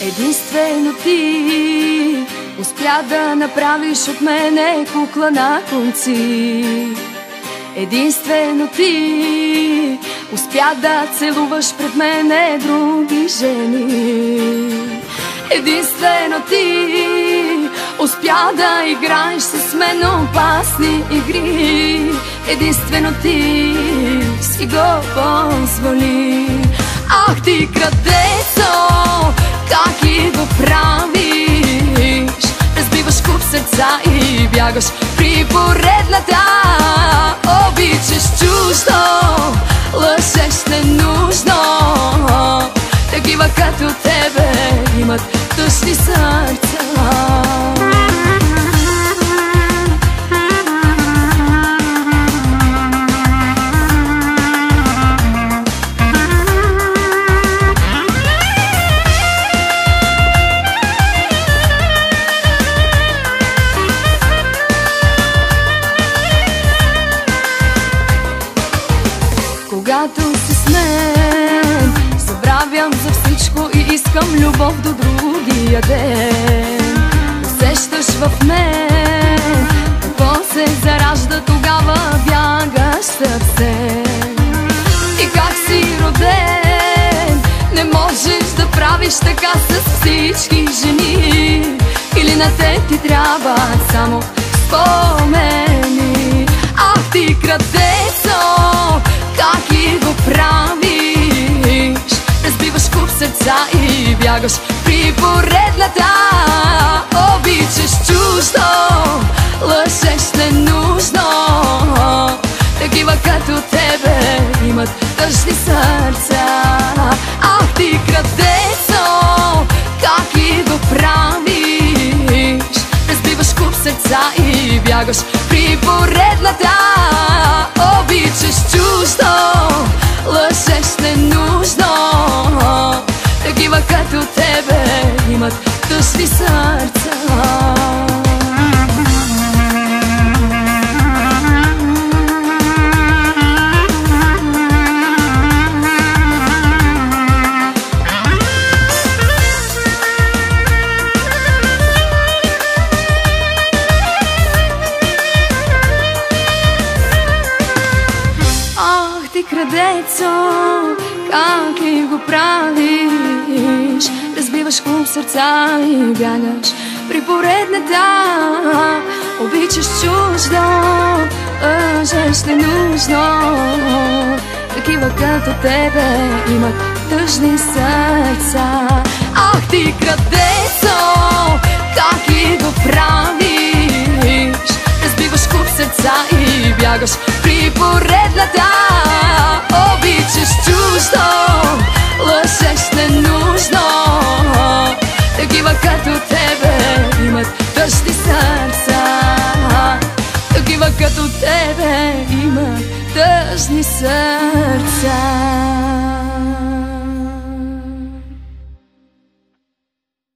Единствено ти успя да направиш от мене кукла на конци. Единствено ти успя да целуваш пред мене други жени. Единствено ти успя да играеш с мен опасни игри. Единствено ти си го позволи. Ах ти крадецо, как и го правиш? Разбиваш куп сърца и бягаш при поредната. Обичаш чуждо, лъжеш ненужно. Такива като тебе имат тъжни сърца. Когато си с мен, забравям за всичко и искам любов до другия ден. Усещаш в мен какво се заражда, тогава бягаш съвсем. И как си роден, не можеш да правиш така с всички жени. Или на те ти трябва само спомени. Ах ти крадецо, как и го правиш? Разбиваш куп сърца и бягаш при поредната. Обичаш чуждо, лъжеш ненужно. Такива като тебе имат тъжни сърца. Ах ти крадецо, как и го правиш? Разбиваш куп сърца и бягаш при поредната. Обичаш чуждо, лъжеш ненужно. Такива като тебе имат тъжни сърца. Крадецо, как и го правиш? Разбиваш куп сърца и бягаш при поредната. Обичаш чуждо, лъжеш ненужно. Такива като тебе имат тъжни сърца. Ах ти крадецо, как и го правиш? Разбиваш куп сърца и бягаш при поредната. Обичаш чуждо, лъжеш ненужно. Такива като тебе имат тъжни сърца. Такива като тебе имат тъжни сърца.